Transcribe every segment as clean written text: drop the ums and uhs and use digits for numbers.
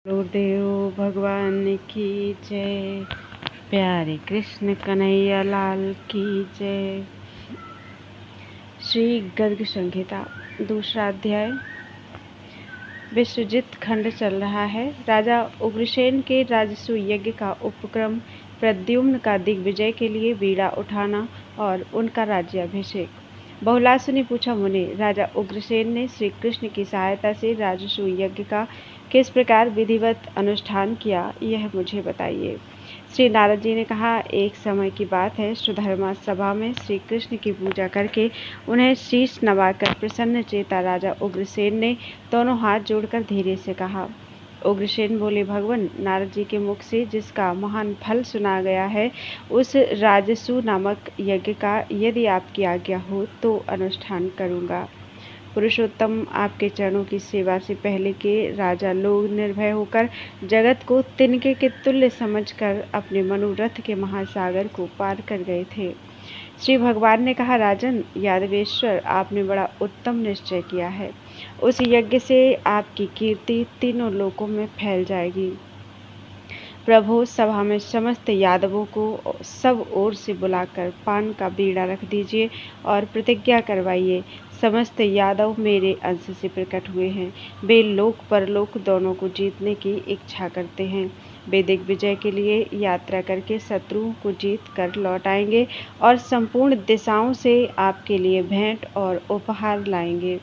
गुरुदेव भगवान की जय। प्यारे कृष्ण कन्हैया लाल की जय। श्री गर्ग संहिता दूसरा अध्याय। विश्वजित खंड चल रहा है। राजा उग्रसेन के राजसू यज्ञ का उपक्रम, प्रद्युम्न का दिग्विजय के लिए बीड़ा उठाना और उनका राज्याभिषेक। बहुलासु ने पूछा, मुनि, राजा उग्रसेन ने श्री कृष्ण की सहायता से राजसू यज्ञ का किस प्रकार विधिवत अनुष्ठान किया, यह मुझे बताइए। श्री नारद जी ने कहा, एक समय की बात है, सुधर्मा सभा में श्री कृष्ण की पूजा करके उन्हें शीश नवाकर प्रसन्न चेता राजा उग्रसेन ने दोनों हाथ जोड़कर धीरे से कहा। उग्रसेन बोले, भगवान, नारद जी के मुख से जिसका महान फल सुना गया है, उस राजसू नामक यज्ञ का यदि आपकी आज्ञा हो तो अनुष्ठान करूँगा। पुरुषोत्तम, आपके चरणों की सेवा से पहले के राजा लोग निर्भय होकर जगत को तिनके के तुल्य समझकर अपने मनोरथ के महासागर को पार कर गए थे। श्री भगवान ने कहा, राजन यादवेश्वर, आपने बड़ा उत्तम निश्चय किया है। उस यज्ञ से आपकी कीर्ति तीनों लोकों में फैल जाएगी। प्रभु, सभा में समस्त यादवों को सब ओर से बुलाकर पान का बीड़ा रख दीजिए और प्रतिज्ञा करवाइए। समस्त यादव मेरे अंश से प्रकट हुए हैं। वे लोक परलोक दोनों को जीतने की इच्छा करते हैं। वे दिग्विजय के लिए यात्रा करके शत्रुओं को जीत कर लौट आएंगे और संपूर्ण दिशाओं से आपके लिए भेंट और उपहार लाएंगे।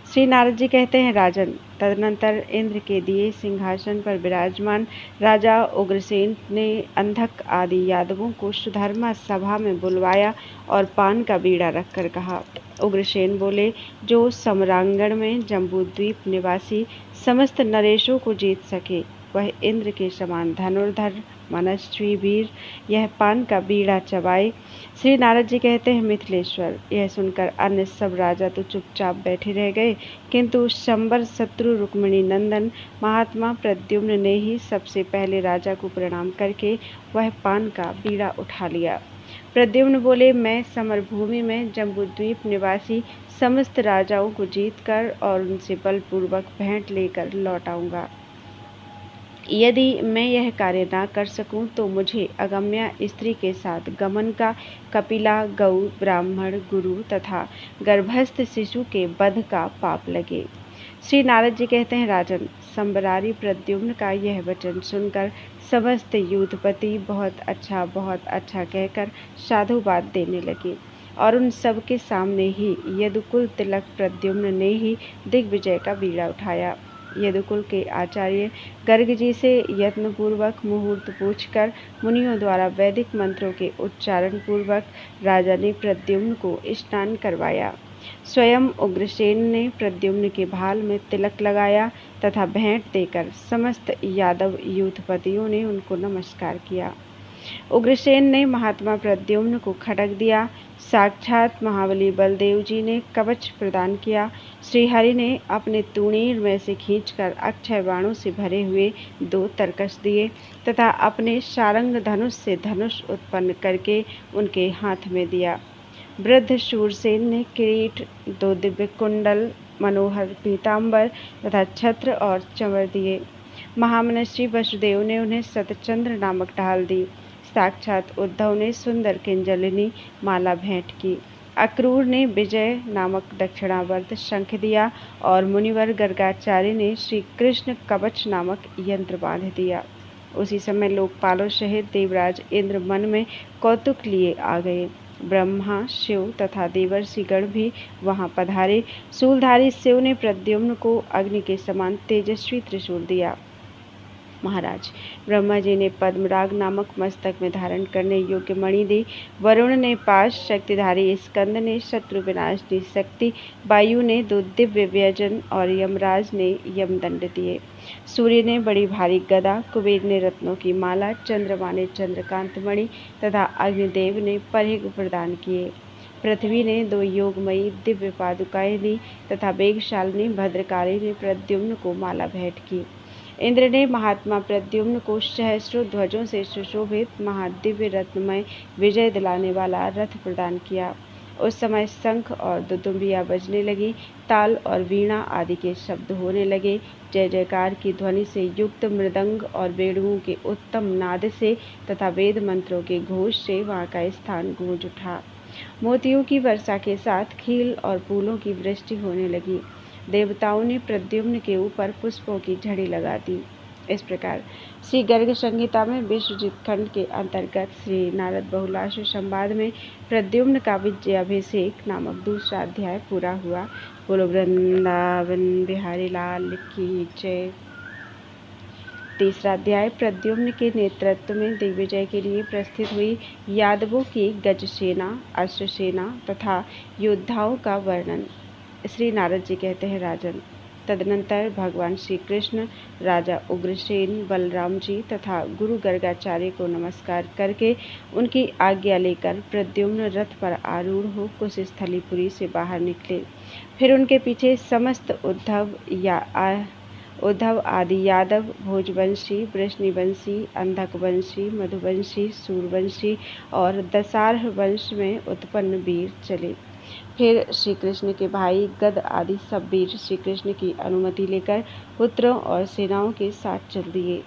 श्री नारद जी कहते हैं, राजन, तदनंतर इंद्र के दिए सिंहासन पर विराजमान राजा उग्रसेन ने अंधक आदि यादवों को सुधर्मा सभा में बुलवाया और पान का बीड़ा रखकर कहा। उग्रसेन बोले, जो सम्रांगण में जम्बूद्वीप निवासी समस्त नरेशों को जीत सके, वह इंद्र के समान धनुर्धर मनस्वी वीर यह पान का बीड़ा चबाए। श्री नारद जी कहते हैं, मिथिलेश्वर, यह सुनकर अन्य सब राजा तो चुपचाप बैठे रह गए, किंतु शंबर शत्रु रुक्मिणी नंदन महात्मा प्रद्युम्न ने ही सबसे पहले राजा को प्रणाम करके वह पान का बीड़ा उठा लिया। प्रद्युम्न बोले, मैं समरभूमि में जम्बूद्वीप निवासी समस्त राजाओं को जीतकर और उनसे बलपूर्वक भेंट लेकर लौट आऊंगा। यदि मैं यह कार्य ना कर सकूं तो मुझे अगम्या स्त्री के साथ गमन का, कपिला, गौ, ब्राह्मण, गुरु तथा गर्भस्थ शिशु के वध का पाप लगे। श्री नारद जी कहते हैं, राजन, संबरारी प्रद्युम्न का यह वचन सुनकर समस्त यूथपति बहुत अच्छा कहकर साधुवाद देने लगे और उन सब के सामने ही यदुकुल तिलक प्रद्युम्न ने ही दिग्विजय का बीड़ा उठाया। यदुकुल के आचार्य गर्ग जी से यत्नपूर्वक मुहूर्त पूछकर मुनियों द्वारा वैदिक मंत्रों के उच्चारण पूर्वक राजा ने प्रद्युम्न को स्नान करवाया। स्वयं उग्रसेन ने प्रद्युम्न के भाल में तिलक लगाया तथा भेंट देकर समस्त यादव यूथपतियों ने उनको नमस्कार किया। उग्रसेन ने महात्मा प्रद्युम्न को खड्ग दिया। साक्षात महाबली बलदेव जी ने कवच प्रदान किया। श्रीहरि ने अपने तूणीर में से खींचकर अक्षय बाणों से भरे हुए 2 तरकश दिए तथा अपने सारंग धनुष से धनुष उत्पन्न करके उनके हाथ में दिया। वृद्ध शूरसेन ने किरीट, 2 दिव्य कुंडल, मनोहर पीताम्बर तथा छत्र और चंवर दिए। महामनस्वी वसुदेव ने उन्हें शतचंद्र नामक ढाल दी। साक्षात उद्धव ने सुंदर किंजलिनी माला भेंट की। अक्रूर ने विजय नामक दक्षिणावर्त शंख दिया और मुनिवर गर्गाचार्य ने श्री कृष्ण कवच नामक यंत्र बांध दिया। उसी समय लोकपालों सहित देवराज इंद्र मन में कौतुक लिए आ गए। ब्रह्मा, शिव तथा देवर्षिगण भी वहां पधारे। शूलधारी शिव ने प्रद्युम्न को अग्नि के समान तेजस्वी त्रिशूल दिया। महाराज, ब्रह्मा जी ने पद्मराग नामक मस्तक में धारण करने योग्य मणि दी। वरुण ने पाश, शक्तिधारी स्कंद ने शत्रु विनाशनी शक्ति, वायु ने 2 दिव्य व्यजन और यमराज ने यमदंड दिए। सूर्य ने बड़ी भारी गदा, कुबेर ने रत्नों की माला, चंद्रमा ने चंद्रकांत मणि तथा अग्निदेव ने परिघ प्रदान किए। पृथ्वी ने 2 योगमयी दिव्य पादुकाएं दी तथा वेगशालिनी भद्रकाली ने प्रद्युम्न को माला भेंट की। इंद्र ने महात्मा प्रद्युम्न को सहस्रों ध्वजों से सुशोभित महादिव्य रत्नमय विजय दिलाने वाला रथ प्रदान किया। उस समय शंख और दुदुम्बियाँ बजने लगी, ताल और वीणा आदि के शब्द होने लगे। जय जयकार की ध्वनि से युक्त मृदंग और वेणुओं के उत्तम नाद से तथा वेद मंत्रों के घोष से वहाँ का स्थान गूंज उठा। मोतियों की वर्षा के साथ खील और फूलों की वृष्टि होने लगी। देवताओं ने प्रद्युम्न के ऊपर पुष्पों की झड़ी लगा दी। इस प्रकार श्री गर्ग संहिता में विश्वजित खंड के अंतर्गत श्री नारद बहुलाश संवाद में प्रद्युम्न का विजयाभिषेक नामक दूसरा अध्याय पूरा हुआ। बोलो वृंदावन बिहारी लाल की जय। तीसरा अध्याय प्रद्युम्न के नेतृत्व में दिग्विजय के लिए प्रस्थित हुई यादवों की गजसेना, अश्वसेना तथा योद्धाओं का वर्णन। श्री नारद जी कहते हैं, राजन, तदनंतर भगवान श्री कृष्ण राजा उग्रसेन, बलराम जी तथा गुरु गर्गाचार्य को नमस्कार करके उनकी आज्ञा लेकर प्रद्युम्न रथ पर आरूढ़ हो कुश स्थलीपुरी से बाहर निकले। फिर उनके पीछे समस्त उद्धव आदि यादव, भोजवंशी, वृष्णिवंशी, अंधकवंशी, मधुवंशी, सूरवंशी और दशारह वंश में उत्पन्न वीर चले। फिर श्री कृष्ण के भाई गद आदि सब वीर श्री कृष्ण की अनुमति लेकर पुत्रों और सेनाओं के साथ चल दिए।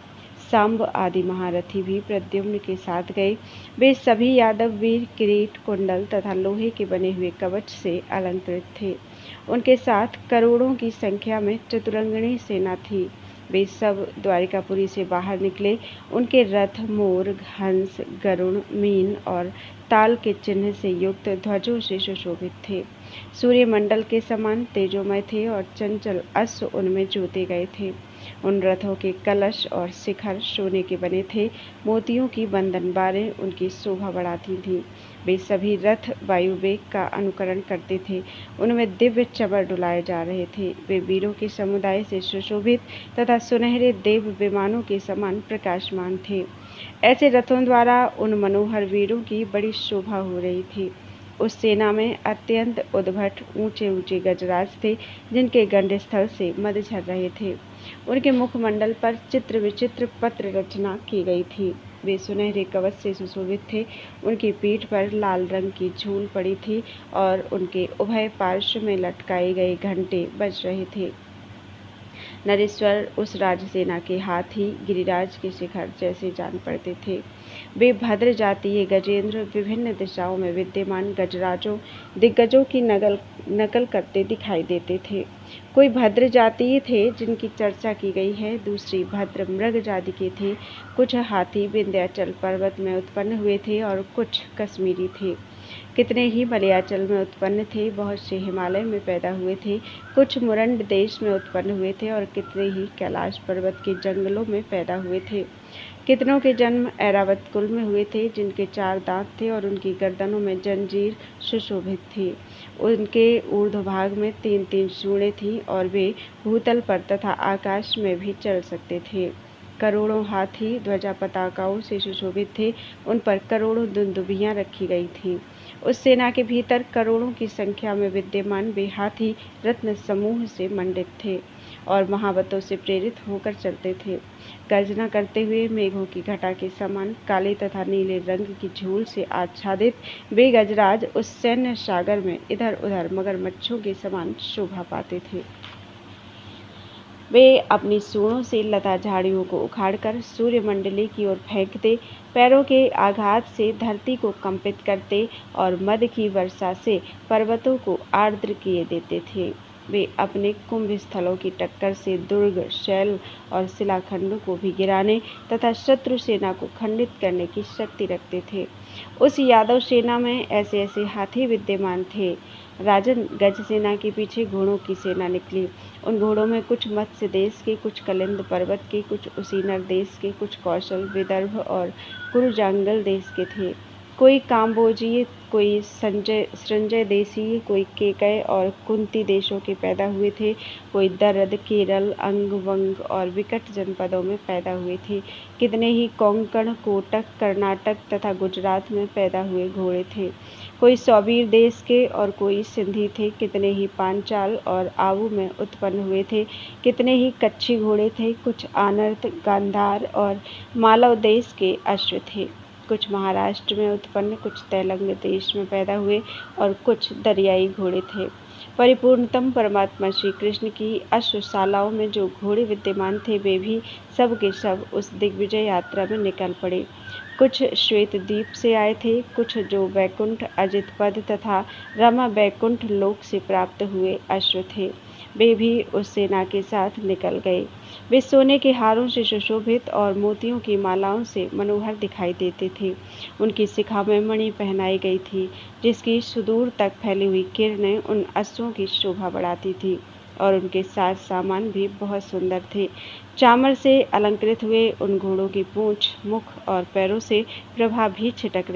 सांब आदि महारथी भी प्रद्युम्न के साथ गए। वे सभी यादव वीर किरीट, कुंडल तथा लोहे के बने हुए कवच से अलंकृत थे। उनके साथ करोड़ों की संख्या में चतुरंगिणी सेना थी। वे सब द्वारिकापुरी से बाहर निकले। उनके रथ मोर, हंस, गरुण, मीन और ताल के चिन्ह से युक्त ध्वजों से सुशोभित थे। सूर्यमंडल के समान तेजोमय थे और चंचल अश्व उनमें जोते गए थे। उन रथों के कलश और शिखर सोने के बने थे। मोतियों की बंधनबारें उनकी शोभा बढ़ाती थीं। वे सभी रथ वायुवेग का अनुकरण करते थे। उनमें दिव्य चबर डुलाए जा रहे थे। वे वीरों के समुदाय से सुशोभित तथा सुनहरे देव विमानों के समान प्रकाशमान थे। ऐसे रथों द्वारा उन मनोहर वीरों की बड़ी शोभा हो रही थी। उस सेना में अत्यंत उद्भट ऊंचे ऊंचे गजराज थे, जिनके गंडस्थल से मद झर रहे थे। उनके मुखमंडल पर चित्र विचित्र पत्र रचना की गई थी। वे सुनहरे कवच से सुशोभित थे। उनकी पीठ पर लाल रंग की झूल पड़ी थी और उनके उभय पार्श्व में लटकाए गए घंटे बज रहे थे। नरेश्वर उस राजसेना के हाथी गिरिराज के शिखर जैसे जान पड़ते थे। वे भद्र जातीय गजेंद्र विभिन्न दिशाओं में विद्यमान गजराजों दिग्गजों की नकल करते दिखाई देते थे। कोई भद्र जातीय थे जिनकी चर्चा की गई है, दूसरी भद्र मृग जाति के थे। कुछ हाथी विंध्याचल पर्वत में उत्पन्न हुए थे और कुछ कश्मीरी थे। कितने ही मलयाचल में उत्पन्न थे, बहुत से हिमालय में पैदा हुए थे। कुछ मुरंड देश में उत्पन्न हुए थे और कितने ही कैलाश पर्वत के जंगलों में पैदा हुए थे। कितनों के जन्म ऐरावत कुल में हुए थे, जिनके 4 दांत थे और उनकी गर्दनों में जंजीर सुशोभित थी। उनके ऊर्ध्वभाग में 3-3 सूंडें थीं और वे भूतल पर तथा आकाश में भी चल सकते थे। करोड़ों हाथी ध्वजा पताकाओं से सुशोभित थे। उन पर करोड़ों दुंदुभियां रखी गई थीं। उस सेना के भीतर करोड़ों की संख्या में विद्यमान वे हाथी रत्न समूह से मंडित थे और महावतों से प्रेरित होकर चलते थे। गर्जना करते हुए मेघों की घटा के समान काले तथा नीले रंग की झूल से आच्छादित वे गजराज उस सैन्य सागर में इधर उधर मगरमच्छों के समान शोभा पाते थे। वे अपनी सूंडों से लता झाड़ियों को उखाड़कर सूर्यमंडली की ओर फेंकते, पैरों के आघात से धरती को कंपित करते और मद की वर्षा से पर्वतों को आर्द्र किए देते थे। वे अपने कुंभ स्थलों की टक्कर से दुर्ग, शैल और शिलाखंडों को भी गिराने तथा शत्रु सेना को खंडित करने की शक्ति रखते थे। उस यादव सेना में ऐसे ऐसे हाथी विद्यमान थे। राजन, गज सेना के पीछे घोड़ों की सेना निकली। उन घोड़ों में कुछ मत्स्य देश के, कुछ कलिंद पर्वत के, कुछ उसीनर देश के, कुछ कौशल, विदर्भ और कुरुजांगल देश के थे। कोई काम्बोजीय, कोई संजय देशीय, कोई केकय और कुंती देशों के पैदा हुए थे। कोई दरद, केरल, अंग, वंग और विकट जनपदों में पैदा हुए थे। कितने ही कोंकण, कोटक, कर्नाटक तथा गुजरात में पैदा हुए घोड़े थे। कोई सौबीर देश के और कोई सिंधी थे। कितने ही पांचाल और आवू में उत्पन्न हुए थे। कितने ही कच्छी घोड़े थे। कुछ आनर्त, गांधार और मालव देश के अश्व थे। कुछ महाराष्ट्र में उत्पन्न, कुछ तेलंग देश में पैदा हुए और कुछ दरियाई घोड़े थे। परिपूर्णतम परमात्मा श्री कृष्ण की अश्वशालाओं में जो घोड़े विद्यमान थे वे भी सब के सब उस दिग्विजय यात्रा में निकल पड़े। कुछ श्वेत द्वीप से आए थे, कुछ जो वैकुंठ अजित पद तथा रमा वैकुंठ लोक से प्राप्त हुए अश्व थे, वे भी उस सेना के साथ निकल गए। वे सोने के हारों से सुशोभित और मोतियों की मालाओं से मनोहर दिखाई देते थे। उनकी शिखा में मणि पहनाई गई थी, जिसकी सुदूर तक फैली हुई किरणें उन अश्वों की शोभा बढ़ाती थी, और उनके साज सामान भी बहुत सुंदर थे। चामर से अलंकृत हुए उन घोड़ों की पूंछ, मुख और पैरों से प्रभासी छिटक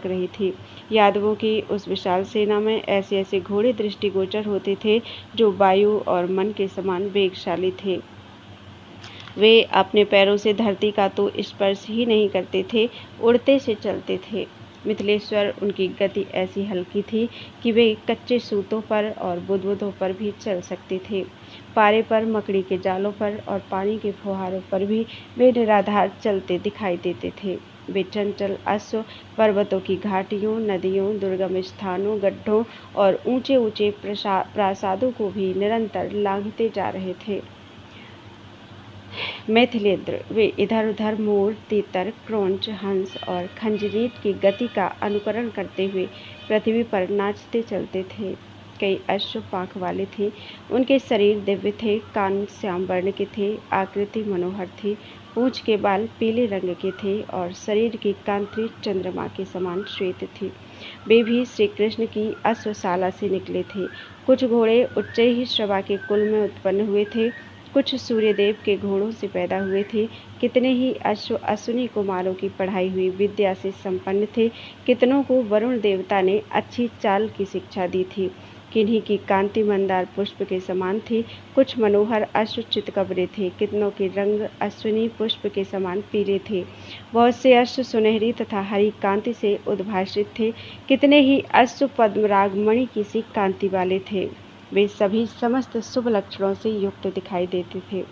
रही थी। यादवों की उस विशाल सेना में ऐसे ऐसे घोड़े दृष्टिगोचर होते थे जो वायु और मन के समान वेगशाली थे। वे अपने पैरों से धरती का तो स्पर्श ही नहीं करते थे, उड़ते से चलते थे। मिथिलेश्वर उनकी गति ऐसी हल्की थी कि वे कच्चे सूतों पर और बुदबुदों पर भी चल सकते थे। पारे पर, मकड़ी के जालों पर और पानी के फुहारों पर भी वे निराधार चलते दिखाई देते थे। वे चंचल अश्व पर्वतों की घाटियों, नदियों, दुर्गम स्थानों, गड्ढों और ऊंचे ऊंचे प्रासादों को भी निरंतर लांघते जा रहे थे। मैथिलेंद्र वे इधर उधर मोर, तीतर, क्रोंच, हंस और खंजरीट की गति का अनुकरण करते हुए पृथ्वी पर नाचते चलते थे। कई अश्व पांख वाले थे, उनके शरीर दिव्य थे, कान श्याम वर्ण के थे, आकृति मनोहर थी, पूंछ के बाल पीले रंग के थे और शरीर की कांति चंद्रमा के समान श्वेत थी। वे भी श्री कृष्ण की अश्वशाला से निकले थे। कुछ घोड़े उच्च ही श्रवा के कुल में उत्पन्न हुए थे, कुछ सूर्यदेव के घोड़ों से पैदा हुए थे, कितने ही अश्व अश्विनी कुमारों की पढ़ाई हुई विद्या से संपन्न थे, कितनों को वरुण देवता ने अच्छी चाल की शिक्षा दी थी, किन्हीं की कांति मंदार पुष्प के समान थी, कुछ मनोहर अश्व चितकबरे थे, कितनों के रंग अश्विनी पुष्प के समान पीले थे, बहुत से अश्व सुनहरी तथा हरी कांति से उद्भाषित थे, कितने ही अश्व पद्मराग मणि की सी कांति वाले थे। वे सभी समस्त शुभ लक्षणों से युक्त दिखाई देते थे।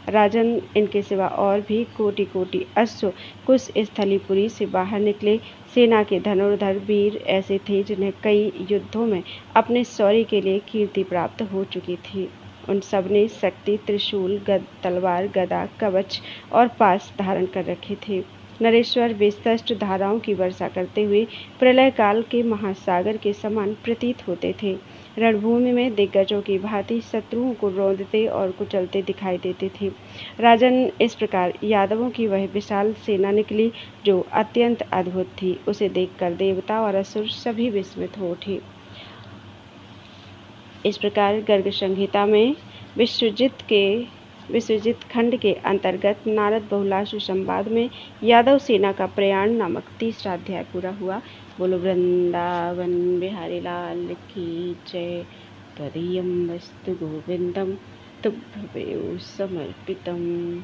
राजन, इनके सिवा और भी कोटि कोटि अश्व कुछ स्थलीपुरी से बाहर निकले। सेना के धनुर्धर वीर ऐसे थे जिन्हें कई युद्धों में अपने शौर्य के लिए कीर्ति प्राप्त हो चुकी थी। उन सब ने शक्ति, त्रिशूल, तलवार, गदा, कवच और पाश धारण कर रखे थे। नरेश्वर विस्तृत धाराओं की वर्षा करते हुए प्रलय काल के महासागर के समान प्रतीत होते थे। रणभूमि में दिग्गजों की भांति शत्रुओं को रौंदते और कुचलते दिखाई देते थे। राजन, इस प्रकार यादवों की वह विशाल सेना निकली जो अत्यंत अद्भुत थी। उसे देखकर देवता और असुर सभी विस्मित हो उठे। इस प्रकार गर्ग संहिता में विश्वजित खंड के अंतर्गत नारद बहुलाशु संवाद में यादव सेना का प्रयाण नामक 3रा अध्याय पूरा हुआ। बोलो वृंदावन बिहारी लाल की जय। तदीयं वस्तु गोविंदम तुभ्यमेव समर्पितम्।